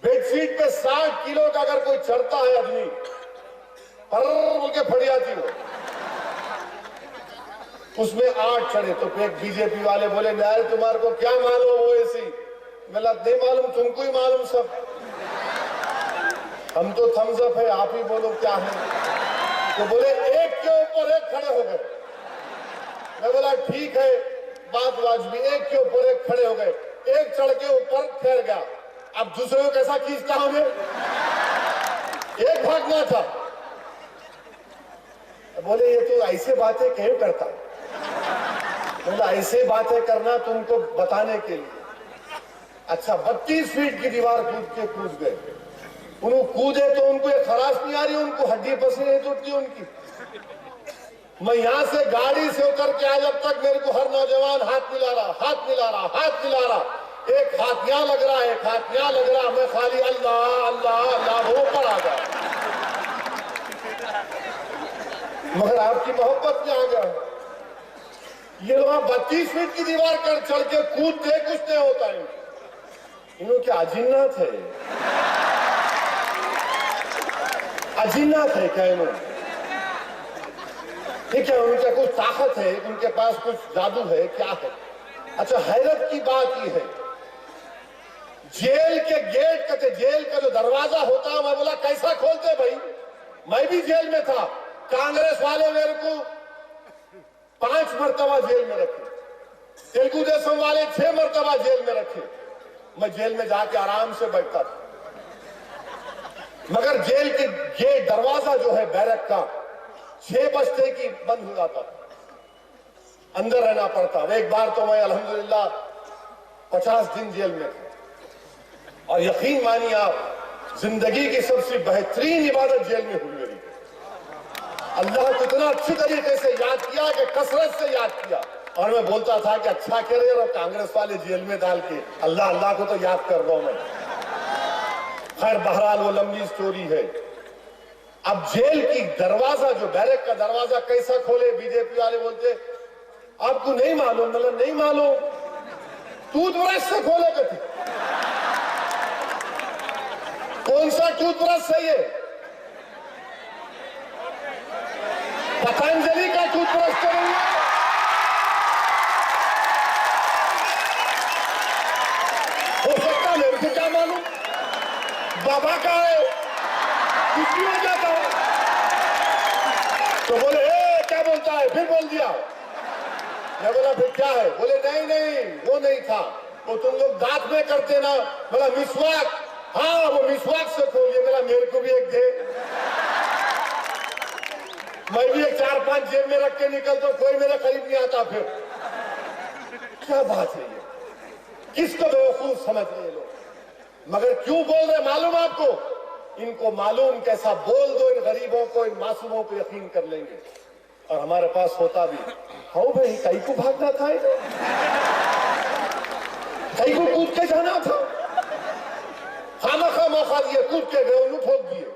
A: बेडशीट पे 60 किलो का अगर कोई चढ़ता है आदमी, पर बोल के फट जाती वो। उसमें 8 चढ़े तो एक बीजेपी वाले बोले यार तुम्हारे को क्या मालूम वो ऐसी? बोला नहीं मालूम, तुमको ही मालूम सब। हम तो थम्स अप है, आप ही बोलो क्या है। तो बोले एक के ऊपर एक खड़े हो गए। मैं बोला ठीक है, बात वाजबी। एक के ऊपर एक खड़े हो गए, एक चढ़ के ऊपर ठहर गया। अब दूसरे को कैसा खींचता हमें? एक भागना था। बोले ये तो ऐसे बातें क्यों करता? बोला ऐसे बातें करना तुमको बताने के लिए। अच्छा 32 फीट की दीवार कूद गए। उन्होंने कूदे तो उनको ये खराश नहीं आ रही, उनको हड्डी पसीने नहीं टूटती उनकी। मैं यहां से गाड़ी से उतर के आज अब तक मेरे को हर नौजवान हाथ मिला रहा, हाथ मिला रहा, हाथ मिला रहा। एक हाथ यहां लग रहा है, एक हाथ यहां लग रहा। मैं खाली अल्लाह अल्लाह अल्लाह वो ऊपर आ गया, मगर आपकी मोहब्बत में आ गया। ये लोग 32 फीट की दीवार कर चढ़ के कूदते, कुछ नहीं होता है। इन्हों क्या अजिन्नात है? अजिन्नात है क्या इन्होंने? ठीक है, उनका कुछ ताकत है, उनके पास कुछ जादू है, क्या है? अच्छा हैरत की बात यह है, जेल के गेट का, जेल का जो दरवाजा होता है, मैं बोला कैसा खोलते भाई? मैं भी जेल में था। कांग्रेस वाले मेरे को 5 मरतबा जेल में रखे, तेलुगु देशम वाले 6 मरतबा जेल में रखे। मैं जेल में जाके आराम से बैठता था, मगर जेल के गेट दरवाजा जो है बैरक का 6 बजते की बंद हो जाता था, अंदर रहना पड़ता। एक बार तो मैं अल्हम्दुलिल्लाह 50 दिन जेल में था, और यकीन मानिए आप, जिंदगी की सबसे बेहतरीन इबादत जेल में हुई मेरी। अल्लाह को इतना अच्छी तरीके से याद किया कि कसरत से याद किया। और मैं बोलता था कि अच्छा कह रहे हो कांग्रेस वाले जेल में डाल के, अल्लाह अल्लाह को तो याद कर रहा हूं मैं। खैर बहरहाल वो लंबी स्टोरी है। अब जेल की दरवाजा जो बैरक का दरवाजा कैसा खोले? बीजेपी वाले बोलते आपको नहीं मालूम। मतलब नहीं मालूम, टूथब्रश से खोले थे। कौन सा टूथब्रश सही है? पतंजलि का टूथब्रश तो नहीं है। हो सकता है, मेरे को क्या मालूम, बाबा का है, कुछ भी हो जाता है। तो बोले क्या बोलता है? फिर बोल दिया। मैं बोला फिर क्या है? बोले नहीं नहीं वो नहीं था, वो तुम लोग दांत में करते ना। बोला मिसवाक, हाँ वो मिसवाक से खोलिए। बोला मेरे को भी एक दे। मैं भी एक 4-5 जेब में रख के निकलता, कोई मेरे करीब नहीं आता। फिर क्या बात है ये? किसको बेवकूफ समझ रहे लोग? मगर क्यों बोल रहे मालूम आपको? इनको मालूम कैसा बोल दो इन गरीबों को, इन मासूमों को यकीन कर लेंगे। और हमारे पास होता भी, हाँ भाई कहीं को भागना था, कहीं को कूद के जाना था, खामखा मौका दिए, कूद के गए, उन्हें ठोक दिए।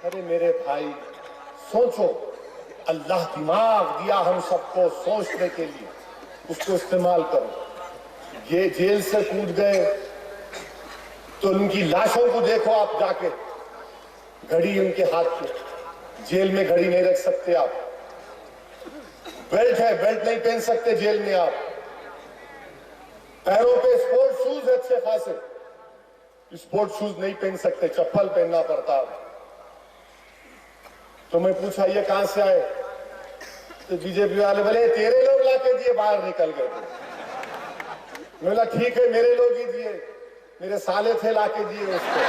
A: अरे मेरे भाई सोचो, अल्लाह दिमाग दिया हम सबको सोचने के लिए, उसको इस्तेमाल करो। ये जेल से कूद गए तो उनकी लाशों को देखो आप जाके, घड़ी उनके हाथ में। जेल में घड़ी नहीं रख सकते आप, बेल्ट है, बेल्ट नहीं पहन सकते जेल में आप। पैरों पे स्पोर्ट शूज है अच्छे खासे, स्पोर्ट शूज नहीं पहन सकते, चप्पल पहनना पड़ता। तो मैं पूछा ये कहां से आए? तो बीजेपी वाले बोले तेरे लोग लाके दिए, बाहर निकल गए। मैं बोला ठीक है मेरे लोग ही दिए, मेरे साले थे लाके दिए उसको।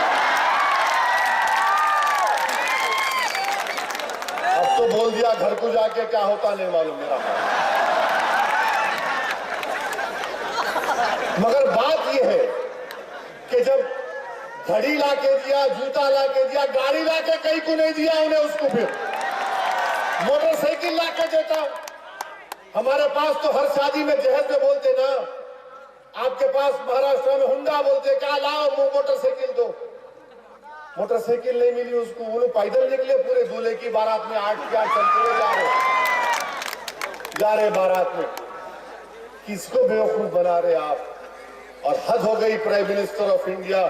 A: अब तो बोल दिया घर को जाके क्या होता नहीं मालूम मेरा। मगर बात यह है कि जब घड़ी लाके दिया, जूता लाके दिया, गाड़ी लाके कहीं को नहीं दिया उन्हें, उसको फिर मोटरसाइकिल लाके देता। हमारे पास तो हर शादी में जहेज में बोलते ना, आपके पास महाराष्ट्र में हुंडा बोलते क्या लाओ मोटरसाइकिल दो। मोटरसाइकिल नहीं मिली उसको, वो लोग पैदल निकले पूरे दूल्हे की बारात में 8 प्यार चलते हुए जा रहे बारात में। किसको बेवकूफ बना रहे आप? और हद हो गई प्राइम मिनिस्टर ऑफ इंडिया,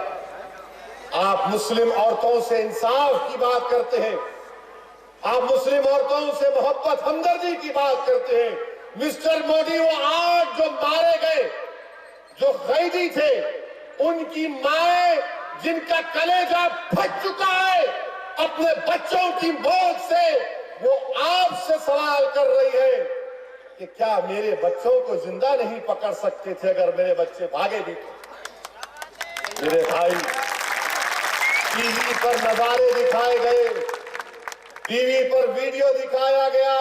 A: आप मुस्लिम औरतों से इंसाफ की बात करते हैं, आप मुस्लिम औरतों से मोहब्बत हमदर्दी की बात करते हैं। मिस्टर मोदी, वो 8 जो मारे गए, जो कैदी थे, उनकी माएं जिनका कलेजा फट चुका है अपने बच्चों की मौत से, वो आपसे सवाल कर रही है कि क्या मेरे बच्चों को जिंदा नहीं पकड़ सकते थे अगर मेरे बच्चे भागे भी थे? मेरे भाई, टीवी पर नजारे दिखाए गए, टीवी पर वीडियो दिखाया गया,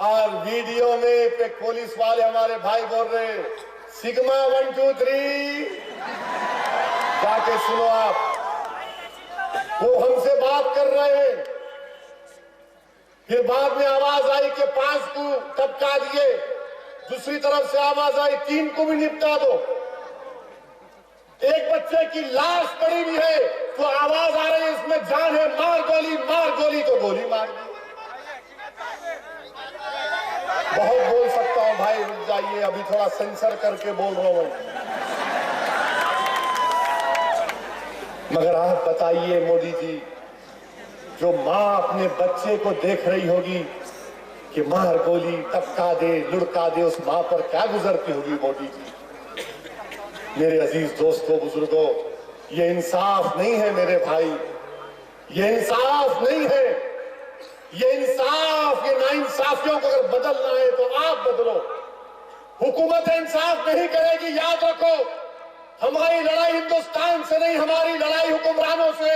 A: और वीडियो में पे पुलिस वाले हमारे भाई बोल रहे सिग्मा 1 2 3, जाके सुनो आप। वो हमसे बात कर रहे हैं, फिर बाद में आवाज आई कि 5 को टपका दिए, दूसरी तरफ से आवाज आई 3 को भी निपटा दो। एक बच्चे की लाश पड़ी हुई है तो आवाज आ रही है इसमें जान है, मार गोली, तो गोली मार दी। बहुत बोल सकता हूं भाई, रुक जाइए, अभी थोड़ा सेंसर करके बोल रहा हूं। मगर आप बताइए मोदी जी, जो मां अपने बच्चे को देख रही होगी कि मार गोली, टपका दे, लुढ़का दे, उस मां पर क्या गुजरती होगी मोदी जी? मेरे अजीज दोस्तों, बुजुर्गों, ये इंसाफ नहीं है मेरे भाई, ये इंसाफ नहीं है। ये इंसाफ, ये नाइंसाफियों को अगर बदलना है तो आप बदलो। हुकूमत इंसाफ नहीं करेगी, याद रखो। हमारी लड़ाई हिंदुस्तान से नहीं, हमारी लड़ाई हुक्मरानों से,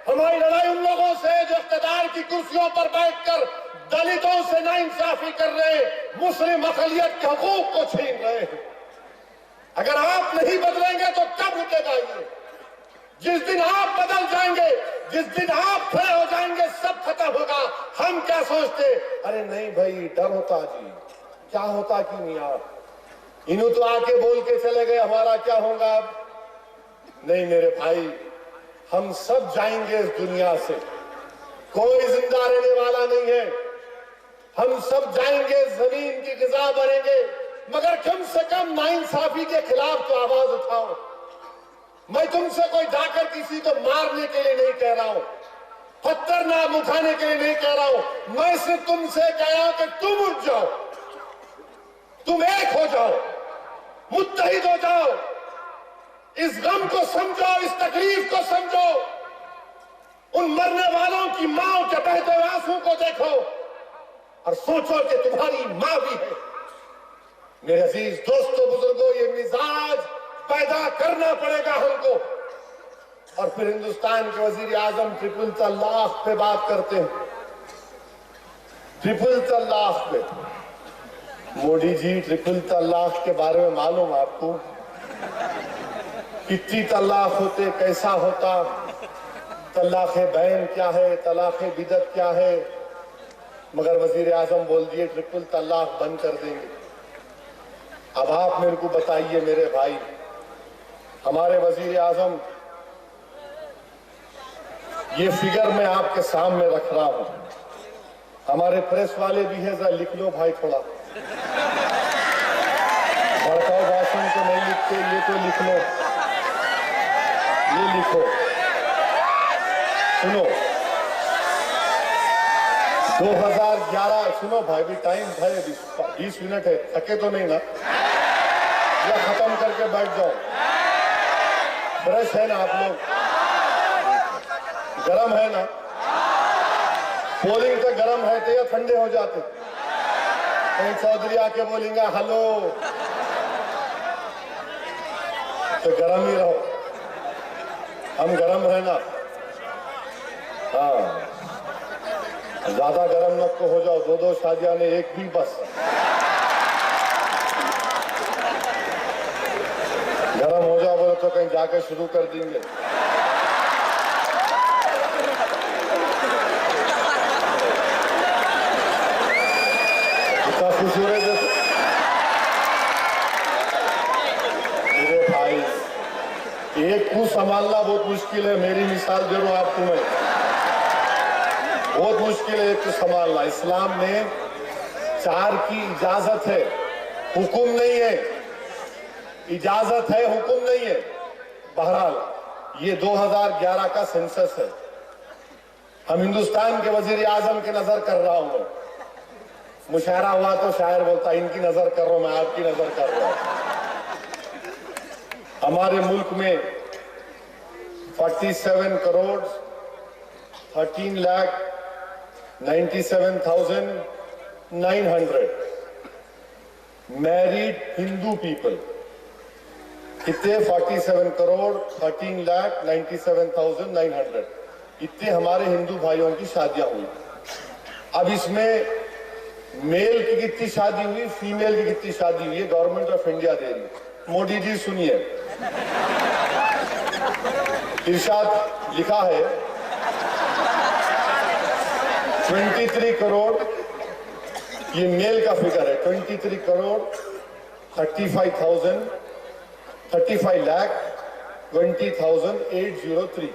A: हमारी लड़ाई उन लोगों से जो इख्तिदार की कुर्सियों पर बैठकर दलितों से नाइंसाफी कर रहे हैं, मुस्लिम अक़लियत के हकूक को छीन रहे हैं। अगर आप नहीं बदलेंगे तो कब रुकेगा ये? जिस दिन आप बदल जाएंगे, जिस दिन आप खड़े हो जाएंगे, सब खत्म होगा। हम क्या सोचते, अरे नहीं भाई, डर होता जी, क्या होता कि नहीं आप इन्हों तो आके बोल के चले गए हमारा क्या होगा अब। नहीं मेरे भाई, हम सब जाएंगे इस दुनिया से, कोई जिंदा रहने वाला नहीं है। हम सब जाएंगे, जमीन की ग़िज़ा बनेंगे, मगर कम से कम नाइंसाफी के खिलाफ तो आवाज उठाओ। मैं तुमसे कोई जाकर किसी को मारने के लिए नहीं कह रहा हूं, पत्थर नाम उठाने के लिए नहीं कह रहा हूं। मैं सिर्फ तुमसे कह रहा हूं कि तुम उठ जाओ, तुम एक हो जाओ, मुत्तहिद हो जाओ, इस गम को समझो, इस तकलीफ को समझो, उन मरने वालों की मां के बहते हुए आंसू को देखो और सोचो कि तुम्हारी मां भी है। मेरे अजीज दोस्तों, बुजुर्गों, ये मिजाज पैदा करना पड़ेगा हमको। और फिर हिंदुस्तान के वजीर आजम ट्रिपल तलाक पे बात करते हैं, ट्रिपल तलाक पे। मोदी जी, ट्रिपल तलाक के बारे में मालूम आपको? कितनी तलाक होते, कैसा होता, तलाक बैन क्या है, तलाक बिदत क्या है? मगर वजीर आजम बोल दिए ट्रिपल तलाक बंद कर देंगे। अब आप मेरे को बताइए मेरे भाई, हमारे वजीर आजम, ये फिगर मैं आपके सामने रख रहा हूं, हमारे प्रेस वाले भी है, जरा लिख लो भाई थोड़ा, भड़काऊ भाषण तो नहीं लिखते, ये तो लिख लो, ये लिखो, सुनो 2011, सुनो भाई, भी टाइम भाई 20 मिनट है, थके तो नहीं ना? या खत्म करके बैठ जाओ, फ्रेश है ना आप लोग? गरम है ना? पोलिंग तो गरम है तो या ठंडे हो जाते? कहीं चौधरी आके बोलेंगे हेलो, तो गरम ही रहो, हम गरम है ना? हाँ, ज्यादा गरम मत को हो जाओ, 2-2 शादियां ने एक भी बस। गरम हो जाओ बोले तो कहीं जाके शुरू कर देंगे। इतना खुशी है मेरे भाई, एक कुछ संभालना बहुत मुश्किल है। मेरी मिसाल दे रहा हूं आपको मैं, बहुत मुश्किल है एक तो संभालना। इस्लाम में 4 की इजाजत है, हुक्म नहीं है। इजाजत है, हुक्म नहीं है। बहरहाल ये 2011 का सेंसस है। हम हिंदुस्तान के वजीर आजम की नजर कर रहा हूं मैं। मुशायरा हुआ तो शायर बोलता इनकी नजर कर रहा हूं, मैं आपकी नजर कर रहा हूं। हमारे मुल्क में 47 करोड़ 13,97,900 मैरिड हिंदू पीपल। कितने? 47 करोड़ 13,97,900 इतने हमारे हिंदू भाइयों की शादियां हुई। अब इसमें मेल की कितनी शादी हुई, फीमेल की कितनी शादी हुई, गवर्नमेंट ऑफ इंडिया दे रही। मोदी जी सुनिए, इरशाद लिखा है 23 करोड़, ये मेल का फिगर है, 23 करोड़ 35 लाख 20,803।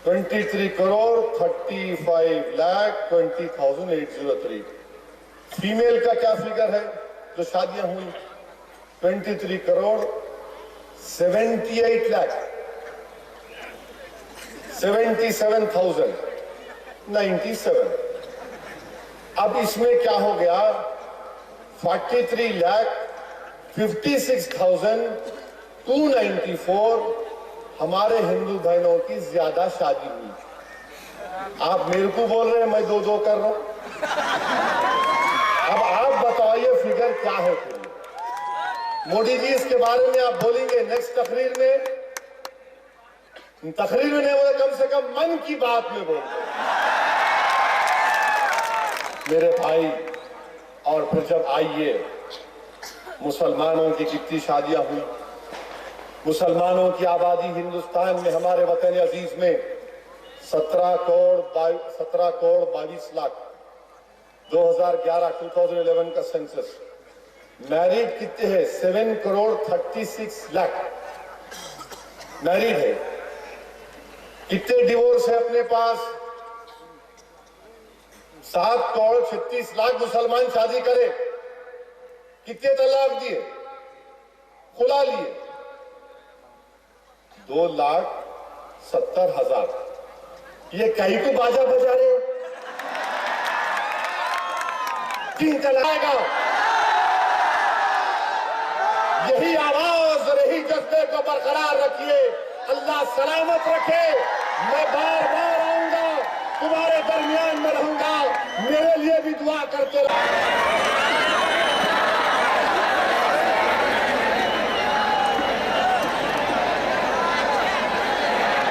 A: 23 करोड़ 35 लाख 20,803। फीमेल का क्या फिगर है जो शादियां हुई? 23 करोड़ 78 लाख 77,097। अब इसमें क्या हो गया? 43 लाख 56,294 हमारे हिंदू बहनों की ज्यादा शादी हुई। आप मेरे को बोल रहे हैं मैं 2-2 कर रहा हूं। अब आप बताइए फिगर क्या है फिर? मोदी जी इसके बारे में आप बोलेंगे नेक्स्ट तकरीर में? तकरीर में नहीं बोले, कम से कम मन की बात में बोल। मेरे भाई, और फिर जब आइए मुसलमानों की कितनी शादियां हुई। मुसलमानों की आबादी हिंदुस्तान में, हमारे वतन अजीज में 17 करोड़ 22 लाख 2011 का सेंसस। मैरिड कितने हैं? 7 करोड़ 36 लाख मैरिड है। कितने डिवोर्स है अपने पास? 7 करोड़ 36 लाख मुसलमान शादी करे। कितने तलाक दिए, खुला लिए? 2,70,000। ये कहीं को बाजा बजा रहे हो? 3 तलाक। यही आवाज, यही जज्बे को बरकरार रखिए। अल्लाह सलामत रखे। मैं बार बार आऊंगा, तुम्हारे दरमियान में रहूंगा। मेरे लिए भी दुआ करते रहो।